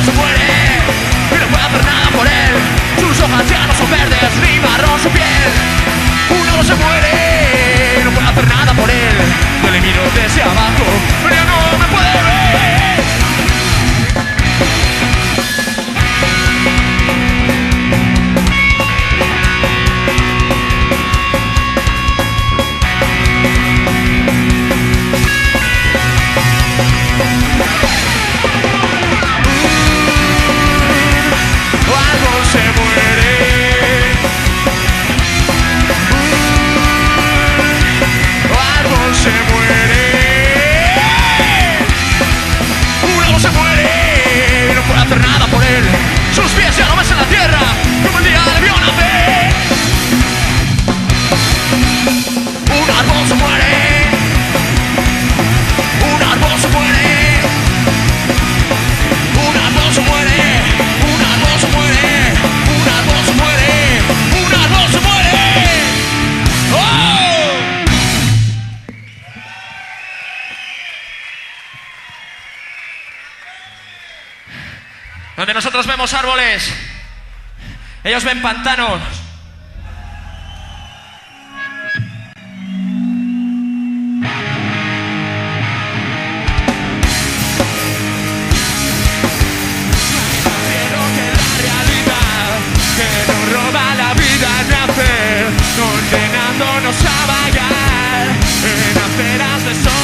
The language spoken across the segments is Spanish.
se muere y no puede hacer nada por él. Sus hojas ya no son verdes ni marrón su piel. Un árbol se muere y no puede hacer nada por él. Yo le miro desde abajo, pero ya no me puede ver. Sus pies ya no ves en la tierra, como el día le vio nacer. Un árbol se muere, un árbol se muere, un árbol se muere, un árbol se muere, un árbol se muere, un árbol se muere. ¡Oh! Donde nosotros vemos árboles, ellos ven pantanos. Quiero que la realidad que nos roba la vida nace, condenándonos a vagar en aceras de soledad.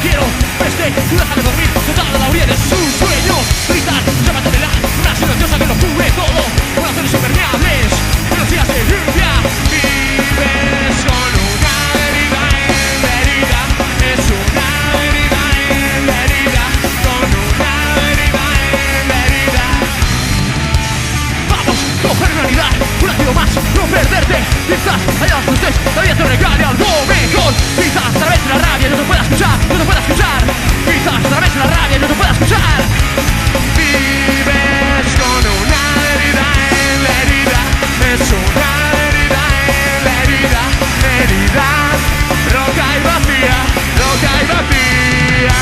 Quiero, tú déjame dormir, sentada a la orilla de su sueño. Gritar, llámatela, una silenciosa que lo cubre todo. Corazones impermeables, los días de lluvia. Vives con una herida en la herida. Es una herida en la herida. Con una herida en la herida. Vamos, coger realidad, un latido más, no perderte. Quizás allá donde estés, la vida te regale algo mejor. Quizás a través de la rabia no te pueda escuchar, no te pueda escuchar. Quizás a través de la rabia no te pueda escuchar. Vives con una herida en la herida. Es una herida en la herida. Herida, roca y vacía, roca y vacía.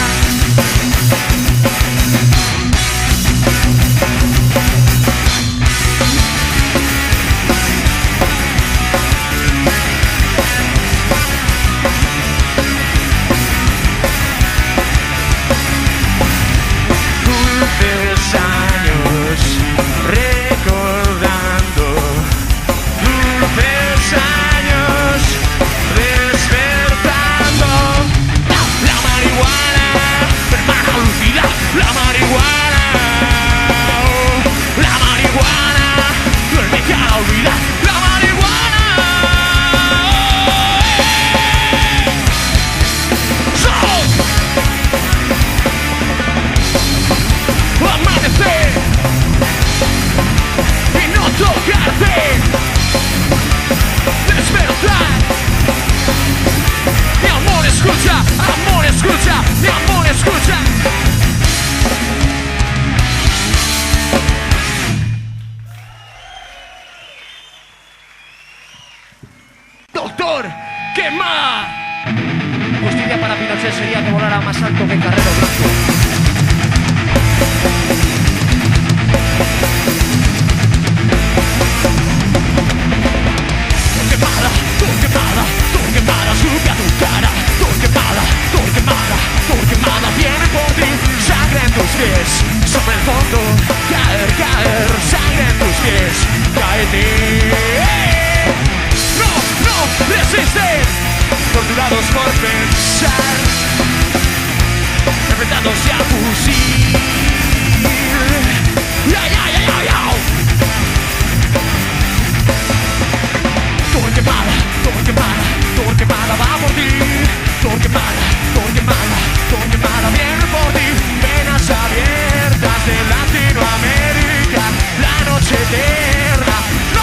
Doctor, ¿qué más? Justicia para Pinochet sería que volara más alto que Carrero Blanco. Torquemada, sube a tu cara. Torquemada, viene por ti. Sangre en tus pies, sobre el fondo. Caer, sangre en tus pies. Cae en ti. No, resisten. Torturados por pensar. Enfrentados a fusil. Torquemada va por ti. Torquemada viene por ti. Venas abiertas de Latinoamérica. La noche eterna. No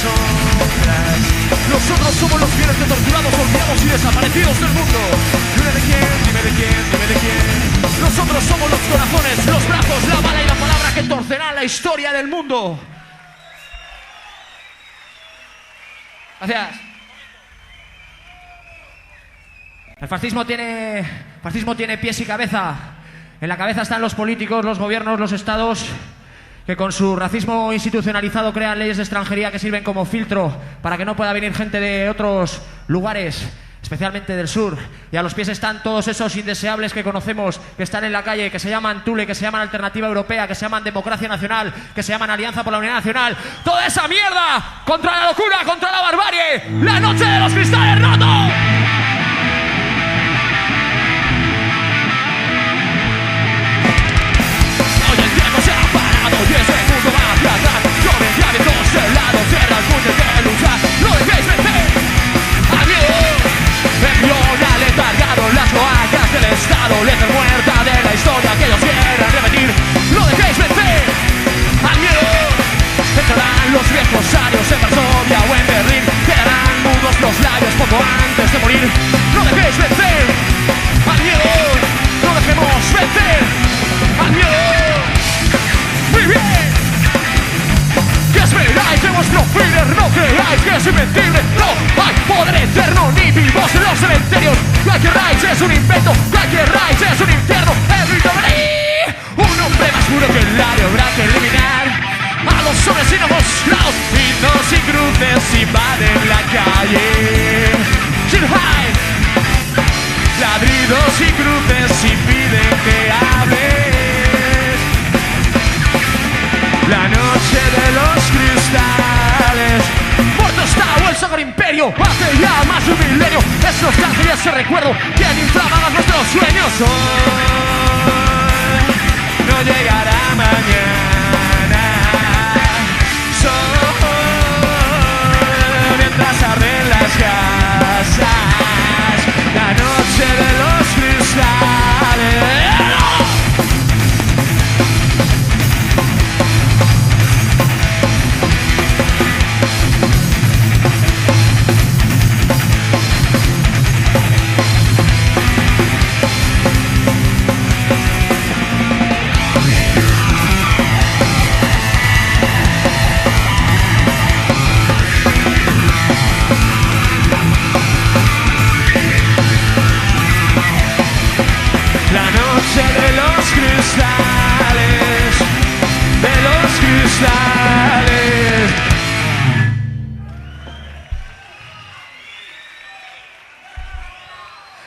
sombras. Nosotros somos los fieles de torturados, olvidados y desaparecidos del mundo. Dime de quién, dime de quién, dime de quién. Nosotros somos los corazones, los brazos, la bala y la palabra que torcerán la historia del mundo. Gracias. El fascismo tiene pies y cabeza. En la cabeza están los políticos, los gobiernos, los estados, que con su racismo institucionalizado crean leyes de extranjería que sirven como filtro para que no pueda venir gente de otros lugares, especialmente del sur. Y a los pies están todos esos indeseables que conocemos, que están en la calle, que se llaman Tule, que se llaman Alternativa Europea, que se llaman Democracia Nacional, que se llaman Alianza por la Unidad Nacional. ¡Toda esa mierda! ¡Contra la locura! ¡Contra la barbarie! ¡La noche de los cristales rotos! Y ese mundo va hacia atrás. Yo venía de todos lados, tierra al puño de luchar. No dejéis vencer al miedo. Embriona letargado en las cloacas del Estado, letra muerta de la historia que ellos quieren repetir. No dejéis vencer al miedo. Entrarán los viejos arios en Varsovia o en Berlín. Quedarán mudos los labios poco antes de morir. No dejéis vencer al miedo. No dejemos vencer al miedo. Muy bien. ¿Qué esperáis de vuestro filler? No creáis que es invencible. No hay poder eterno ni vivos en los cementerios. Cualquier raíz es un invento, cualquier raíz es un infierno. Un hombre más puro que el área habrá que eliminar a los hombres sin ojos lados, hitos y cruces invaden la calle. Sin high, ladridos y cruces impiden que hables. La noche de los cristales. Muerto está o el Sacro Imperio. Hace ya más de un milenio. Es nostalgia y ese recuerdo quien inflama nuestros sueños. Hoy no llegará mañana. Solo mientras arden las casas. La noche de los cristales.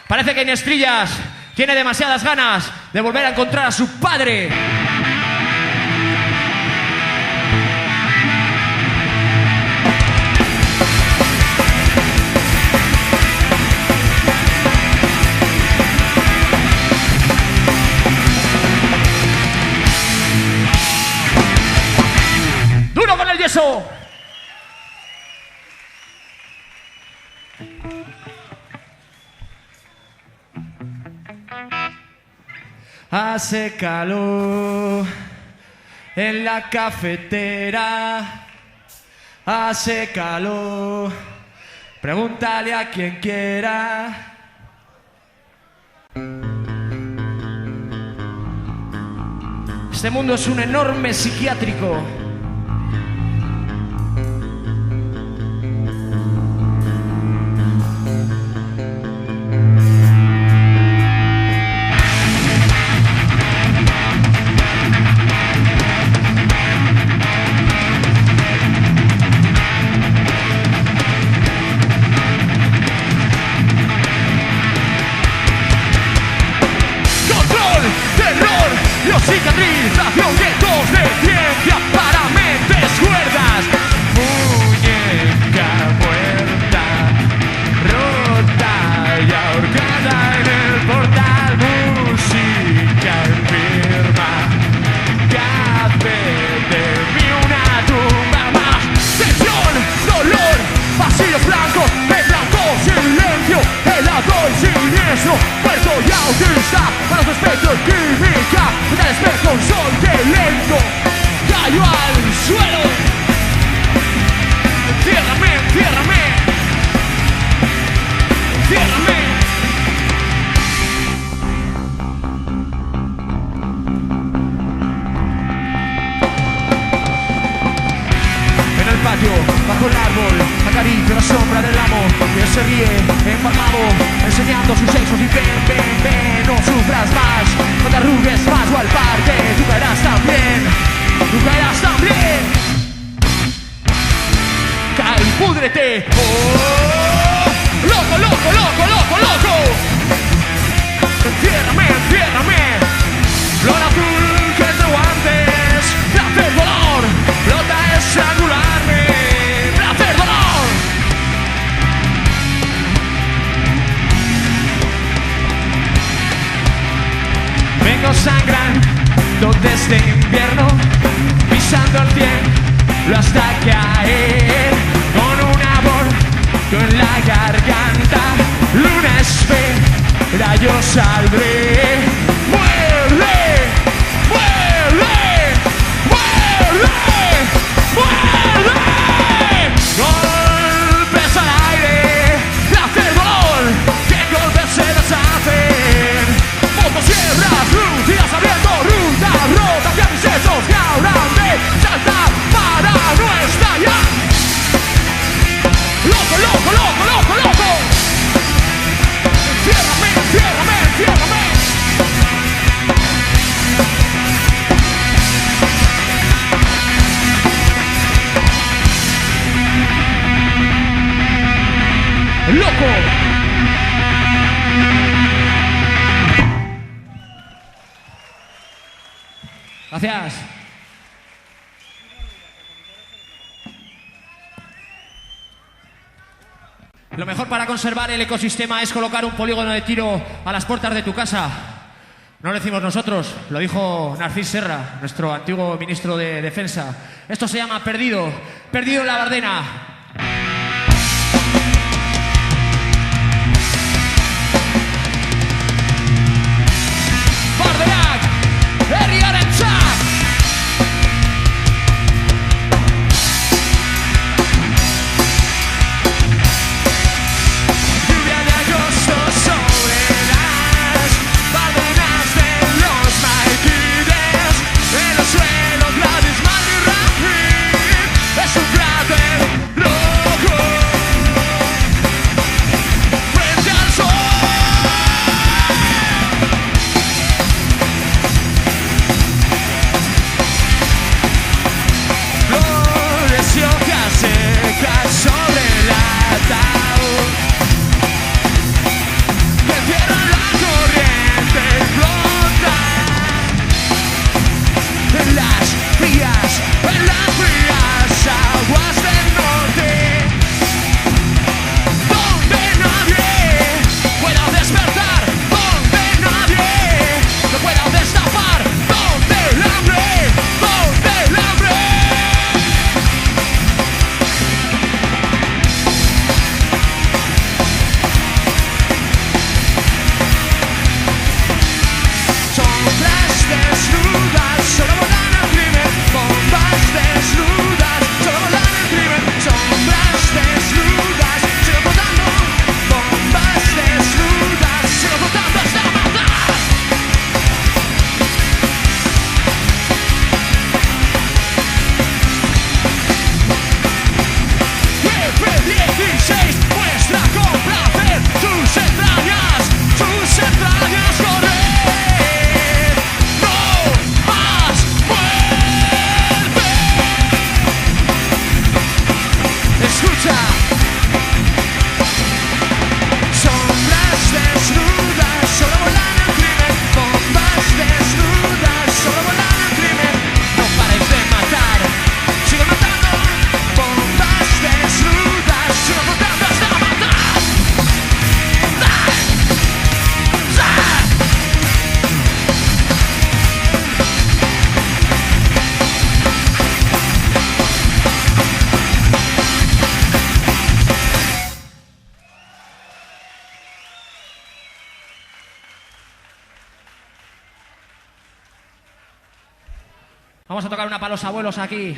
Parece que Inés Trillas tiene demasiadas ganas de volver a encontrar a su padre. ¡Duro con el yeso! Hace calor en la cafetera, hace calor, pregúntale a quien quiera. Este mundo es un enorme psiquiátrico. Cicatrización, guetos de ciencia para mentes cuerdas. Muñeca muerta, rota y ahorcada en el portal. Música enferma que hace de mí una tumba más. Tensión, dolor, pasillos blancos, de blanco silencio, helado y siniestro, muerto y autista, para los espectros química. Despertó un sol que lento cayó al suelo. sombra del amo que se ríe empalmado, enseñando sus sexos y ven, ven, ven, no sufras más, no te arrugues más o al parque, tú caerás también, tú caerás también. Cae y púdrete. Oh, loco, loco, loco, loco, loco. Enciérrame, enciérrame. Flor azul que te aguantes, placer, dolor, flota estrangularme, placer, dolor. Vengo sangrando desde invierno, pisando el cielo hasta caer, con un aborto en la garganta, luna espera, yo saldré. ¡Muerde! ¡Muerde! ¡Muerde! ¡Muerde! Golpes al aire, placer, dolor, que golpes se deshacen. Motosierras, lucidas abriendo ruta rota hacia mis sesos que hablan de saltar para no estallar. ¡Loco, loco, loco, loco, loco! ¡Enciérrame, enciérrame, enciérrame! ¡Loco! Gracias. Lo mejor para conservar el ecosistema es colocar un polígono de tiro a las puertas de tu casa. No lo decimos nosotros, lo dijo Narcís Serra, nuestro antiguo ministro de Defensa. Esto se llama perdido, perdido en la Bardena. Bardenak, herriarentzat. Lluvia de agosto sobre las bardenas de los maiquides, en los suelos gladys, Madrid y Rafi. Es un cráter rojo frente al sol. Flores y hojas secas sobre el ataúd que cierra la corriente, flota en las frías aguas del norte, donde nadie pueda despertar, donde nadie lo pueda destapar, donde el hambre, donde el hambre. Sombras desnudas, solo volan al crimen. Bombas desnudas, solo volan al crimen. Sombras desnudas, sigo flotando. Bombas desnudas, sigo flotando hasta matar. F-16 muestra con placer sus entrañas correr. No más muerte. Escucha. Sombras desnudas, solo volan al crimen. Bombas desnudas, solo volan al crimen. No pares de matar, sigo matando. Bombas desnudas, sigo flotando hasta matar. Vamos a tocar una para los abuelos aquí,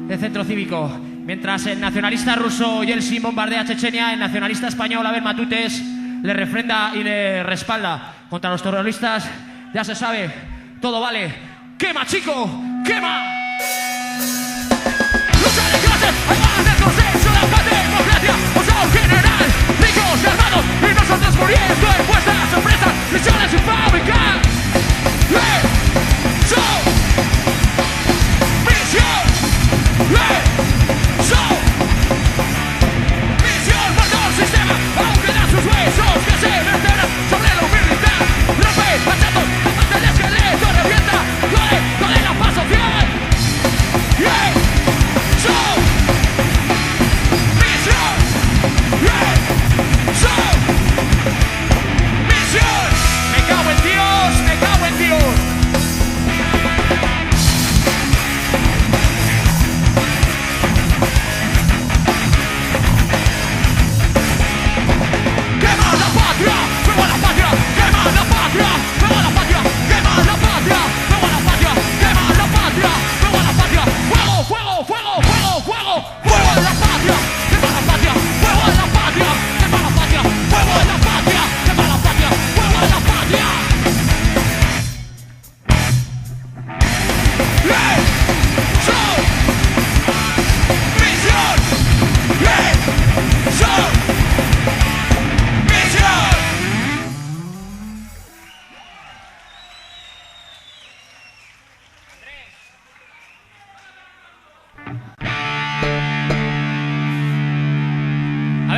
del centro cívico. Mientras el nacionalista ruso Yeltsin bombardea Chechenia, el nacionalista español Abel Matutes le refrenda y le respalda. Contra los terroristas, ya se sabe, todo vale. ¡Quema, chico! ¡Quema! ¡Lucha de clases! ¡Hay más de consenso! ¡La democracia!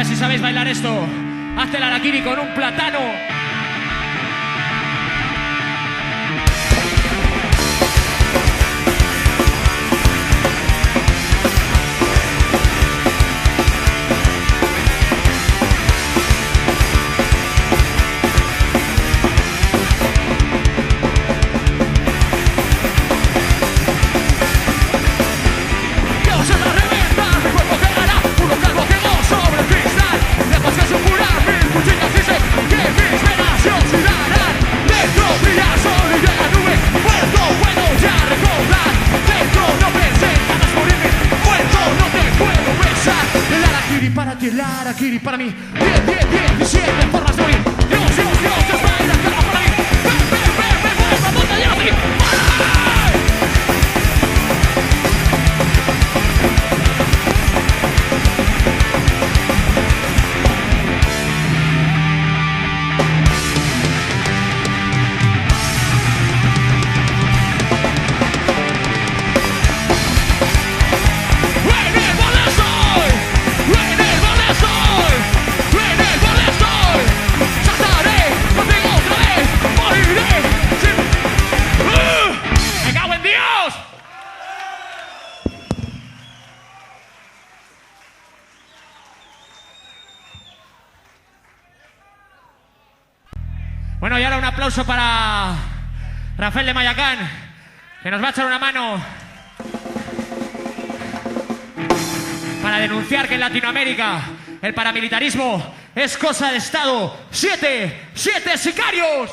si sabéis bailar esto. Hazte el harakiri con un plátano. Harakiri para mí. 17 formas de morir. Dios, es baila cada para mí. Ven, vuelva, monta ya aquí. Bueno, y ahora un aplauso para Rafael de Mayacán, que nos va a echar una mano para denunciar que en Latinoamérica el paramilitarismo es cosa de Estado. ¡Siete sicarios!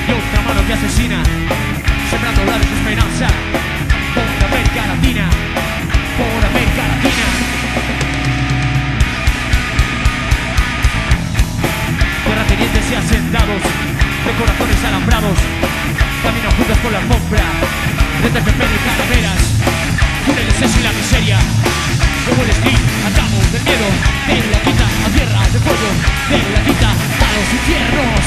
Y otra mano que asesina, sembrando la desesperanza por América Latina, por América Latina. Terratenientes y hacendados, de corazones alambrados, caminan juntos por la alfombra, de TPP y calaveras, túneles es y la miseria. De Wall Street, atamos del miedo, de la quita a tierra de fuego, de la quita a los infiernos.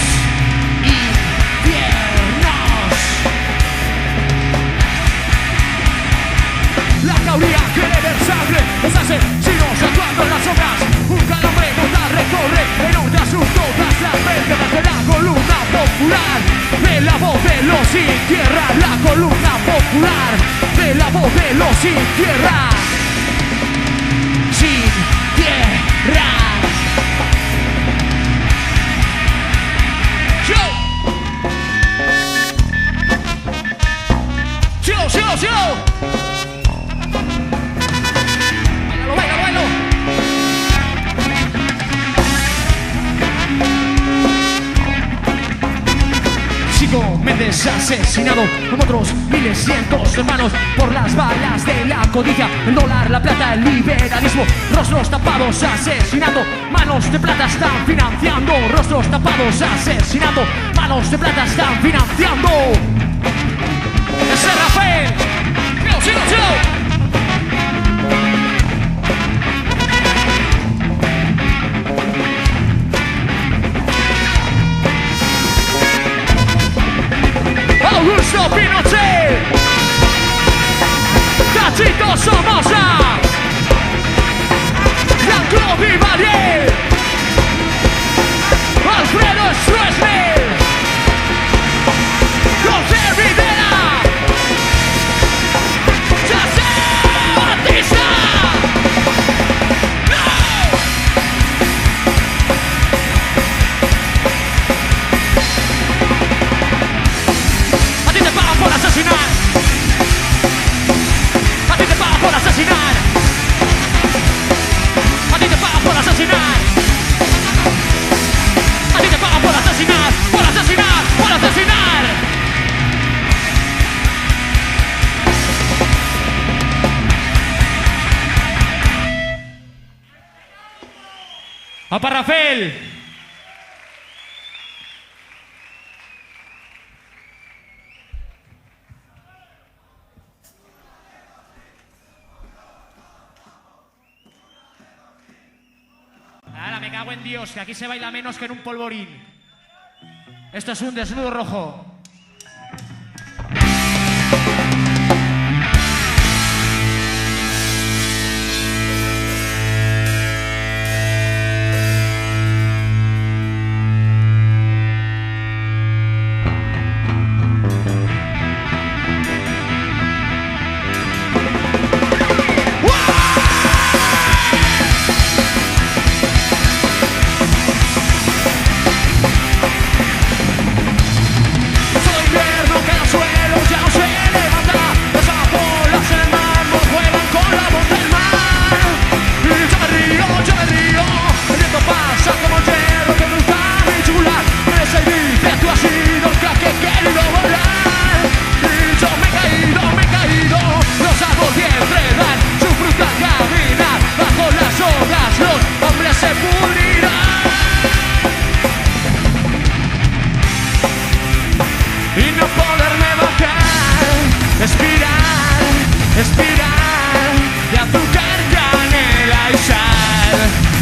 La cauría quiere ver sangre, los asesinos actuando en las sombras. Un calambre mortal recorre en ondas sus todas las vértebras de la columna popular. De la voz de los sin tierra, la columna popular. De la voz de los sin tierra. Sin tierra. Yo. Bailo. Chico Méndez asesinado, con otros miles, cientos de hermanos por las balas de la codicia, el dólar, la plata, el liberalismo, rostros tapados, asesinato, manos de plata están financiando, rostros tapados, asesinato, manos de plata están financiando. ¡Ese Rafael! ¡Yo! Augusto Pinochet, Tachito Somoza, Jean-Claude Duvalier, Alfredo Stroessner, José Rivera, José Batista. A ti te pagan por asesinar. A ti te pagan por asesinar. A ti te pagan por asesinar. A ti te pagan por asesinar. Por asesinar. Por asesinar. ¡A para Rafael! cago en Dios, que aquí se baila menos que en un polvorín. Esto es un desnudo rojo.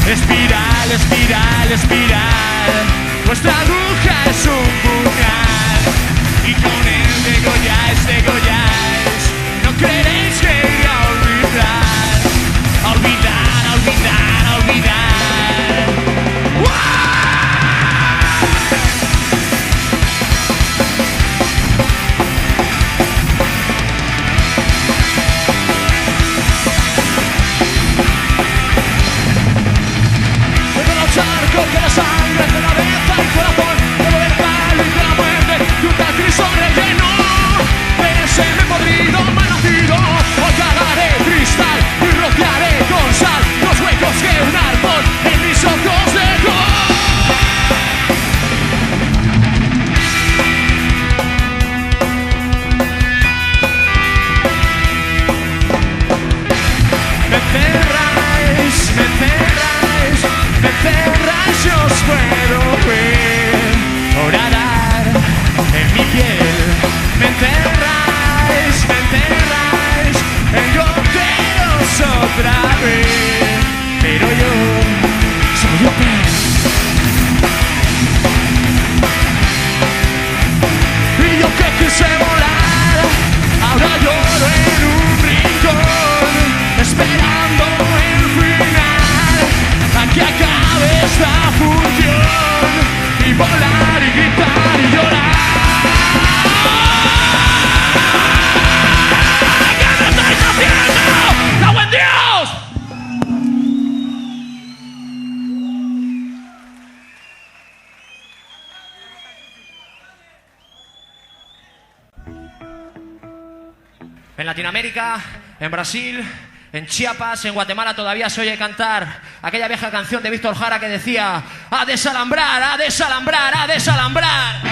Espiral, espiral, espiral. Vuestra aguja es un puñal y con él degolláis, degolláis. No queréis que iré a olvidar, a olvidar, a olvidar, a olvidar. ¡Wow! Que la sangre, que la cabeza y corazón, de beber cal y de la muerte, de un tal Cristo relleno, de semen podrido, mal nacido. Hoy cagaré cristal y rociaré con sal los huecos que un árbol en mis ojos dejó. Me cerráis, me cerráis, me cerráis, yo os puedo ver orar en mi piel. Me enterráis, en goteros otra vez. Pero yo soy un pez. Y yo que quise volar, ahora lloro en un rincón, esperando el final, a que acabe esta función, y volar y gritar y llorar. ¿Qué me estáis haciendo? ¡Cago en Dios! En Latinoamérica, en Brasil, en Chiapas, en Guatemala todavía se oye cantar aquella vieja canción de Víctor Jara que decía: a desalambrar, a desalambrar, a desalambrar.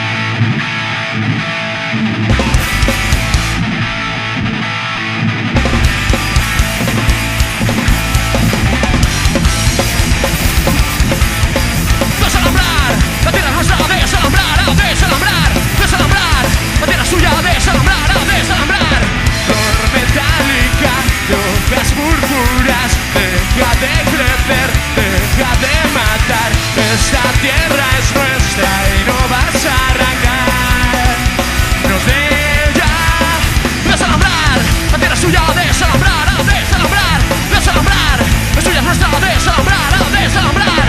Desalambrar, la tierra nuestra, a desalambrar, a desalambrar, desalambrar, la tierra suya, a desalambrar, a desalambrar. Flor metálica, hojas púrpuras, deja de crecer, deja de matar. Esta tierra es nuestra y no vas a arrancar. Nos de ella. Desalambrar, la tierra suya, a desalambrar, a desalambrar, desalambrar, la suya es nuestra, a desalambrar, a desalambrar.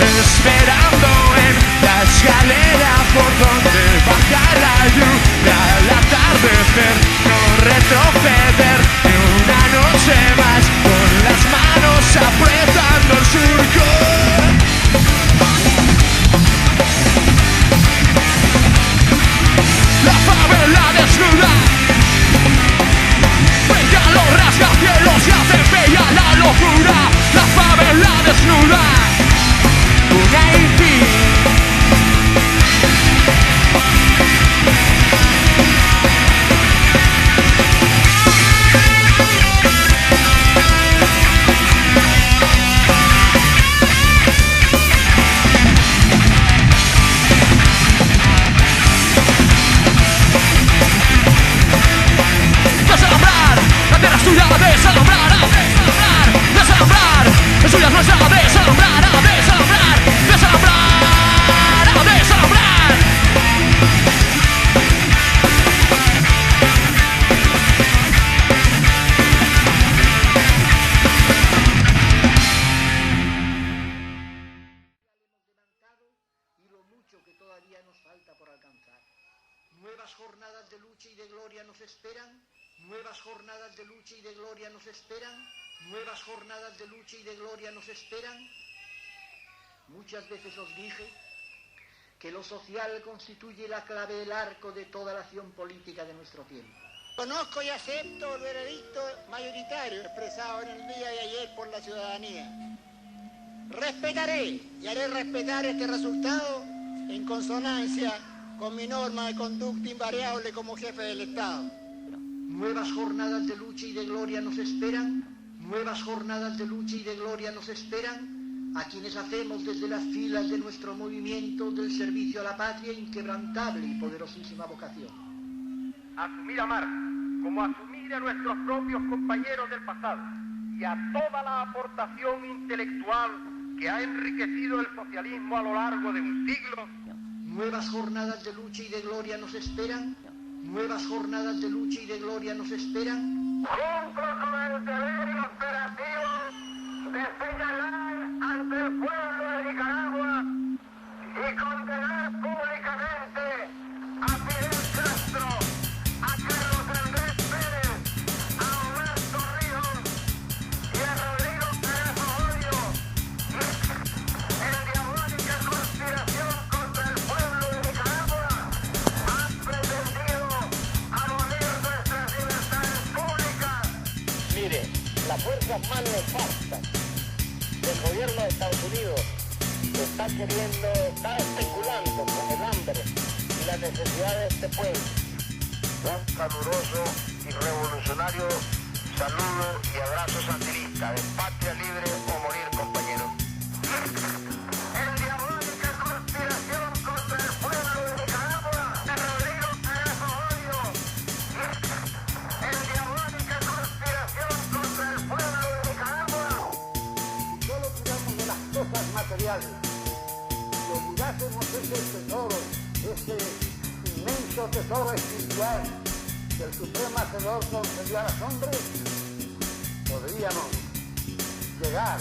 Esperando en la escalera por donde baja la lluvia al atardecer. No retroceder ni una noche más, con las manos apretando el surco. La favela desnuda, bella los rascacielos y hace bella la locura. La favela desnuda, Una hippie. desalambrar, la tierra suya, a desalambrar, a desalambrar, desalambrar. de lucha y de gloria nos esperan, nuevas jornadas de lucha y de gloria nos esperan, nuevas jornadas de lucha y de gloria nos esperan. Muchas veces os dije que lo social constituye la clave del arco de toda la acción política de nuestro tiempo. Conozco y acepto el veredicto mayoritario expresado en el día de ayer por la ciudadanía. Respetaré y haré respetar este resultado en consonancia con mi norma de conducta invariable como jefe del Estado. Nuevas jornadas de lucha y de gloria nos esperan, nuevas jornadas de lucha y de gloria nos esperan a quienes hacemos desde las filas de nuestro movimiento del servicio a la patria inquebrantable y poderosísima vocación. Asumir a Marx como asumir a nuestros propios compañeros del pasado y a toda la aportación intelectual que ha enriquecido el socialismo a lo largo de un siglo. Nuevas jornadas de lucha y de gloria nos esperan, nuevas jornadas de lucha y de gloria nos esperan. Cumplo con el deber imperativo de señalar ante el pueblo de Nicaragua y condenar públicamente a Fidel Castro, a Carlos Andrés Pérez, a Humberto Ríos y a Rodrigo Pérez Ojorio, en diabólica conspiración contra el pueblo de Nicaragua, han pretendido abolir nuestras libertades públicas. Mire, la fuerza más nefasta del gobierno de Estados Unidos está especulando con el hambre y la necesidad de este pueblo. Un caluroso y revolucionario saludo y abrazo sandinista de patria libre o morir, compañeros. En diabólica conspiración contra el pueblo de Nicaragua, de Rodrigo Pérez Ojorio. En diabólica conspiración contra el pueblo de Nicaragua. Si solo cuidamos de las cosas materiales, si olvidásemos ese tesoro, ese inmenso tesoro espiritual que el Supremo Hacedor concedió a los hombres, podríamos llegar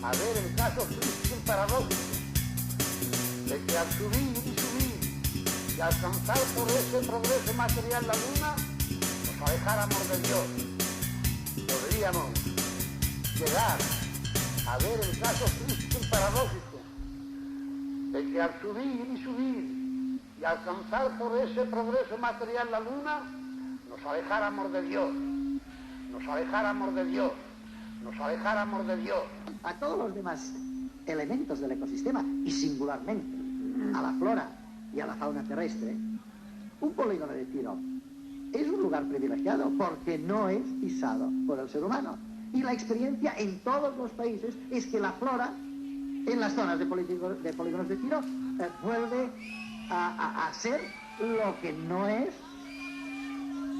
a ver el caso triste y paradójico de que al subir y alcanzar por ese progreso material la luna, nos alejáramos de Dios. Podríamos llegar a ver el caso triste y paradójico de que al subir y alcanzar por ese progreso material la luna, nos alejáramos de Dios, nos alejáramos de Dios, nos alejáramos de Dios. A todos los demás elementos del ecosistema y singularmente a la flora y a la fauna terrestre, un polígono de tiro es un lugar privilegiado porque no es pisado por el ser humano. Y la experiencia en todos los países es que la flora en las zonas de polígonos de tiro vuelve a ser lo que no es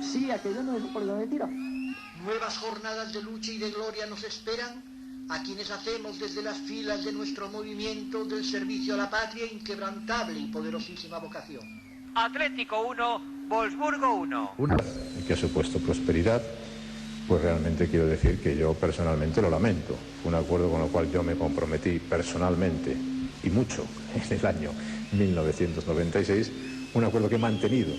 si aquello no es un polígono de tiro. Nuevas jornadas de lucha y de gloria nos esperan a quienes hacemos desde las filas de nuestro movimiento del servicio a la patria inquebrantable y poderosísima vocación. Atlético 1, Wolfsburgo 1. Una que ha supuesto prosperidad, pues realmente quiero decir que yo personalmente lo lamento. Un acuerdo con el cual yo me comprometí personalmente y mucho en el año 1996, un acuerdo que he mantenido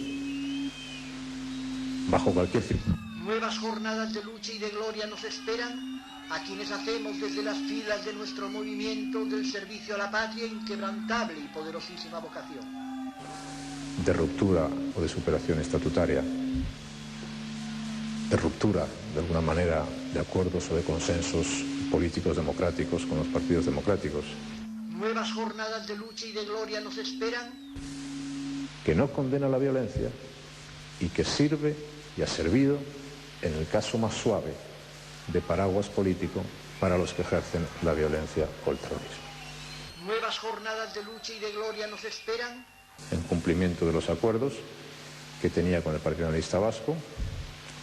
bajo cualquier circunstancia. Nuevas jornadas de lucha y de gloria nos esperan a quienes hacemos desde las filas de nuestro movimiento del servicio a la patria inquebrantable y poderosísima vocación. De ruptura o de superación estatutaria, de ruptura, de alguna manera, de acuerdos o de consensos políticos democráticos con los partidos democráticos. Nuevas jornadas de lucha y de gloria nos esperan. Que no condena la violencia y que sirve y ha servido, en el caso más suave, de paraguas político para los que ejercen la violencia o el terrorismo. Nuevas jornadas de lucha y de gloria nos esperan. En cumplimiento de los acuerdos que tenía con el Partido Nacionalista Vasco,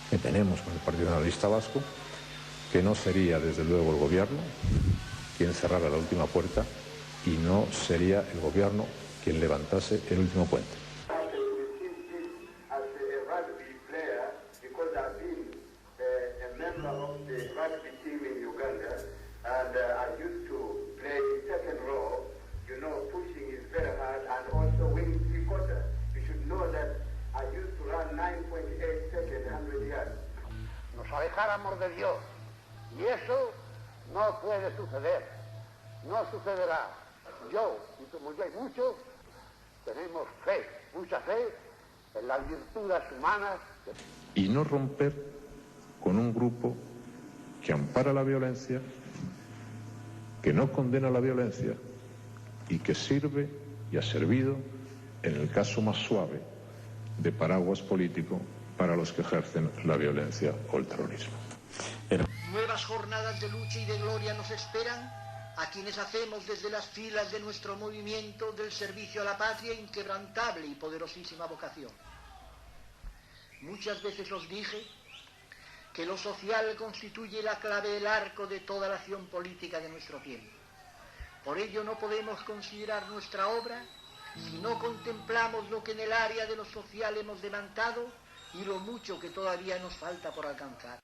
que tenemos con el Partido Nacionalista Vasco, que no sería desde luego el gobierno quien cerrara la última puerta y no sería el gobierno quien levantase el último puente. Pushing is very hard and also winning 3/4. You should know that I used to run alejáramos de Dios. Y eso no puede suceder, no sucederá. Yo, y como yo hay muchos, tenemos fe, mucha fe en las virtudes humanas. Y no romper con un grupo que ampara la violencia, que no condena la violencia y que sirve y ha servido, en el caso más suave, de paraguas político para los que ejercen la violencia o el terrorismo. Nuevas jornadas de lucha y de gloria nos esperan a quienes hacemos desde las filas de nuestro movimiento del servicio a la patria inquebrantable y poderosísima vocación. Muchas veces os dije que lo social constituye la clave del arco de toda la acción política de nuestro tiempo. Por ello no podemos considerar nuestra obra si no contemplamos lo que en el área de lo social hemos demandado y lo mucho que todavía nos falta por alcanzar.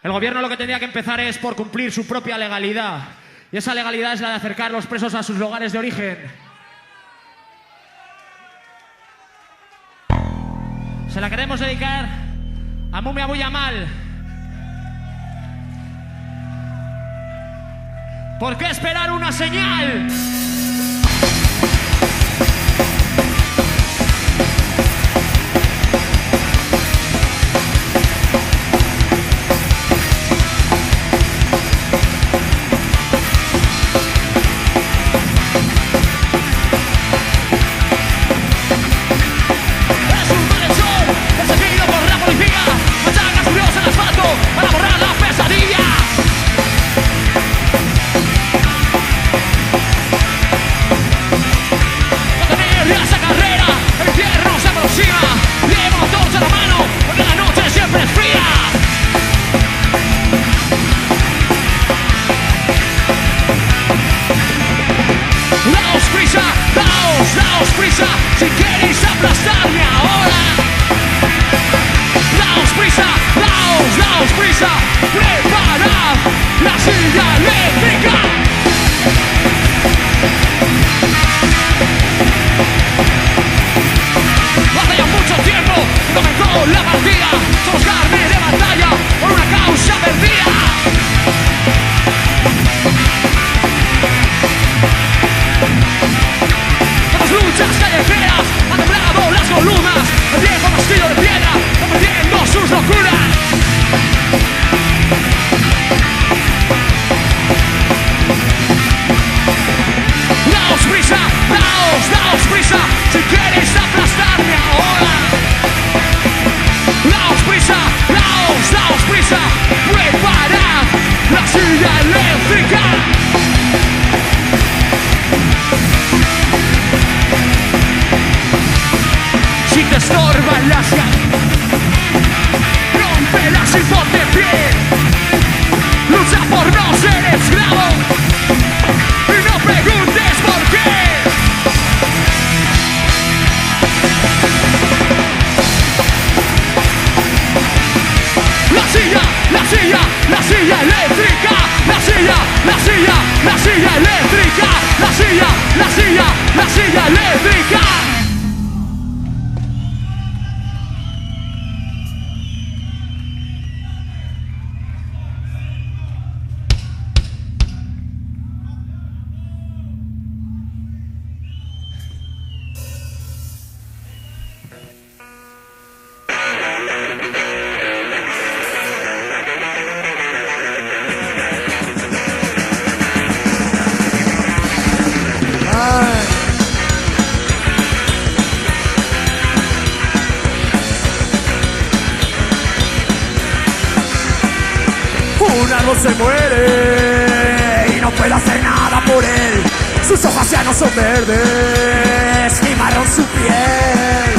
El gobierno lo que tendría que empezar es por cumplir su propia legalidad. Y esa legalidad es la de acercar los presos a sus lugares de origen. Se la queremos dedicar a Mumia Buyamal. ¿Por qué esperar una señal? Daos prisa si queréis aplastarme ahora. Daos prisa, daos prisa. Preparad la silla eléctrica. Hace ya mucho tiempo que comenzó la partida. Somos carne de batalla por una causa perdida. Luchas callejeras, han temblado las columnas. El viejo castillo de piedra, cometiendo sus locuras. Daos prisa, daos prisa, si queréis aplastarme ahora. Daos prisa, daos prisa, preparad la silla eléctrica. Si te estorban las cadenas, rómpelas y ponte en pie. Lucha por no ser esclavo y no preguntes por qué. La silla eléctrica, la silla eléctrica, la silla eléctrica. árbol se muere y no puedo hacer nada por él. Sus hojas ya no son verdes, ni marrón su piel.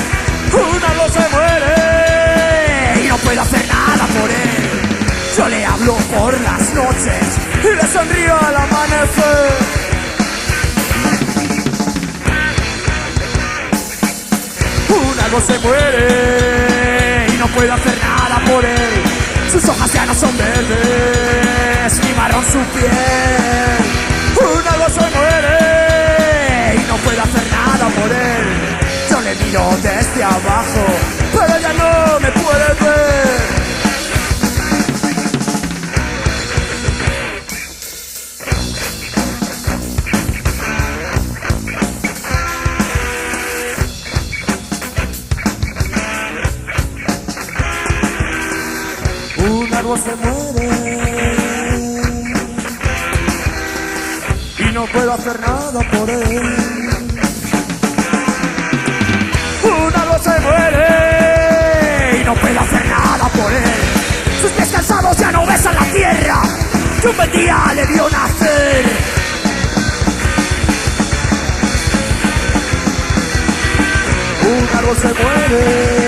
Un árbol se muere y no puedo hacer nada por él. Yo le hablo por las noches y le sonrío al amanecer. Un árbol se muere y no puedo hacer nada por él. Sus hojas ya no son verdes, ni marrón su piel. Un árbol se muere y no puedo hacer nada por él. Yo le miro desde abajo, pero ya no me puede ver. Un árbol se muere y no puedo hacer nada por él. Un árbol se muere y no puedo hacer nada por él. Sus pies cansados ya no besan la tierra que un buen día le vio nacer. Un árbol se muere.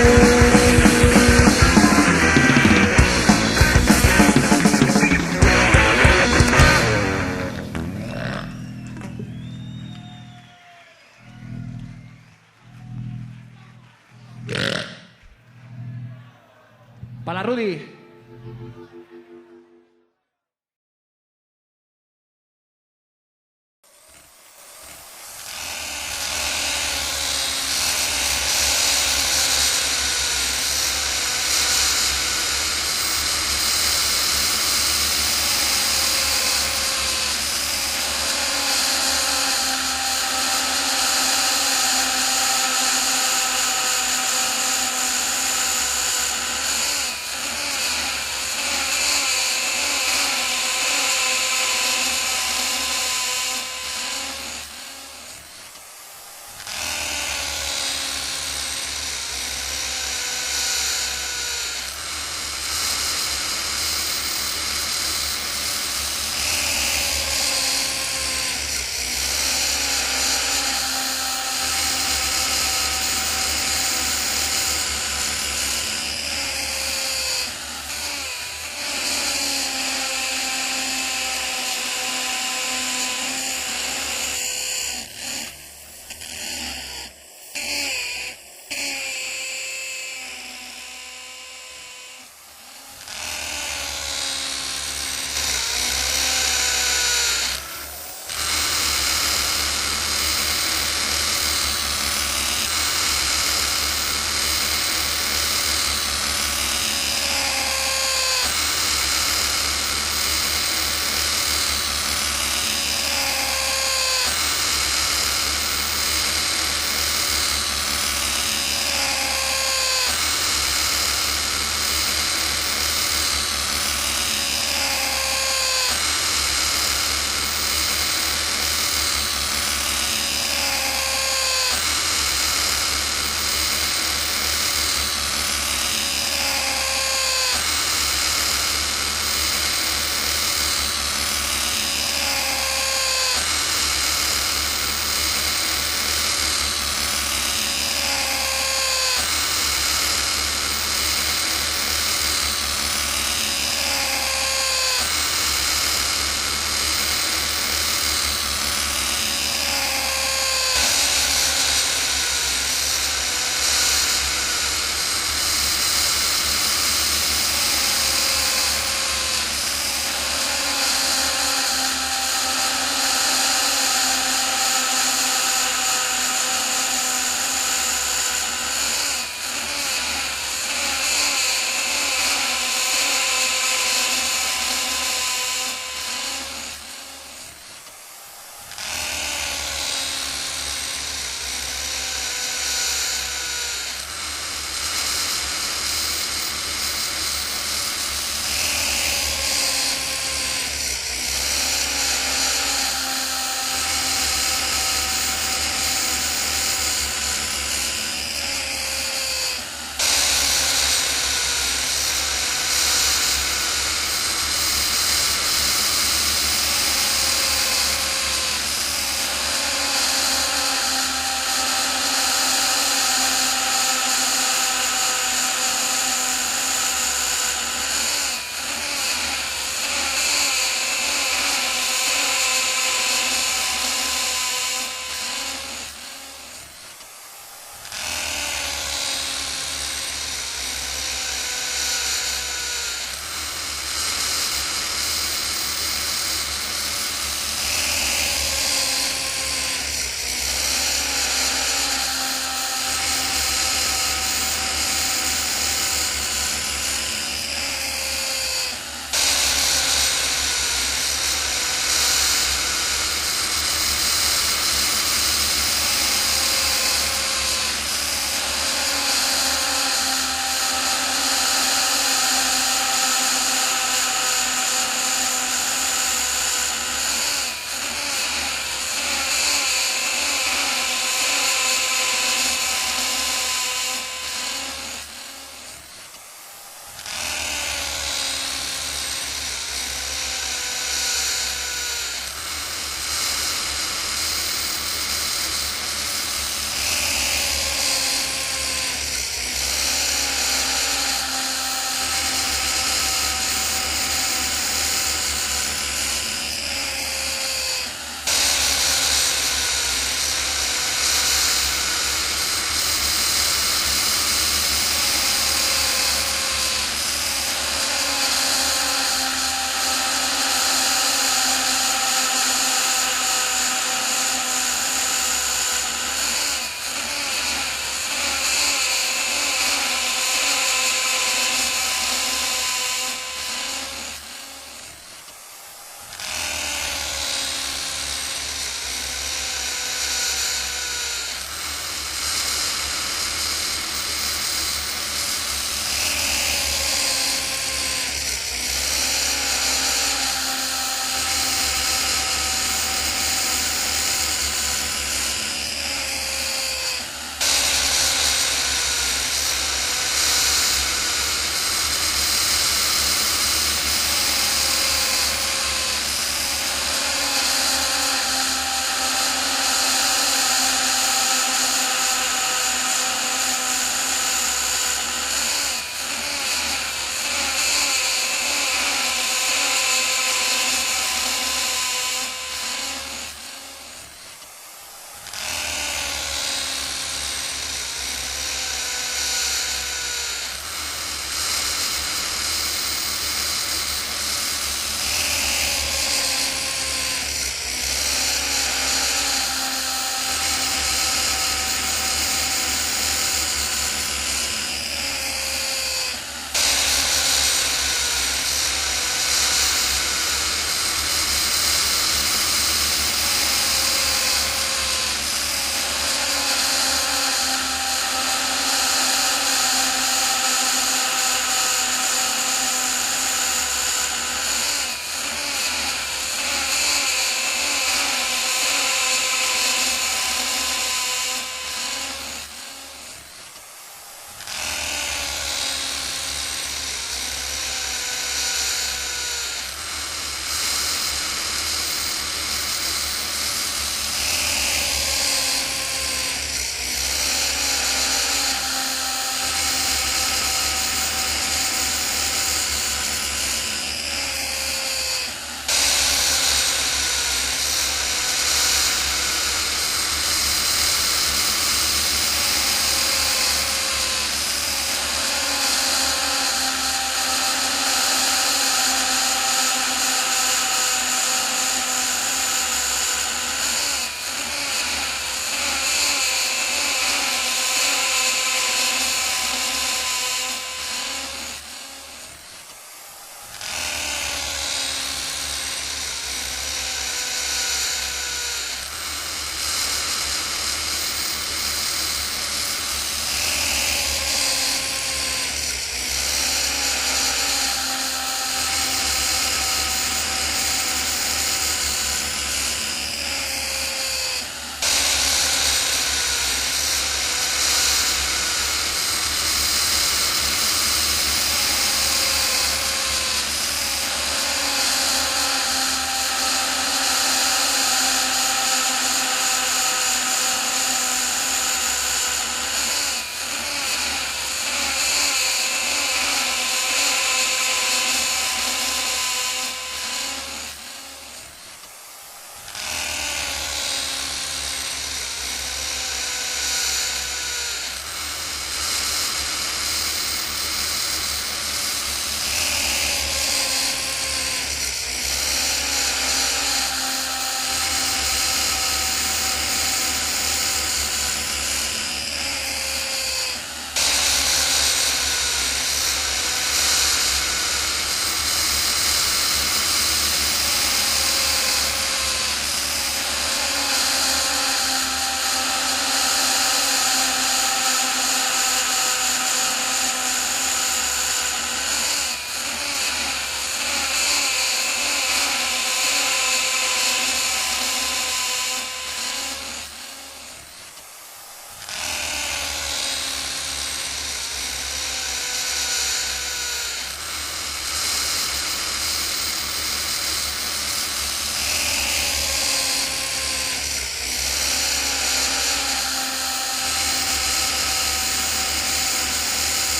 Para Rudy.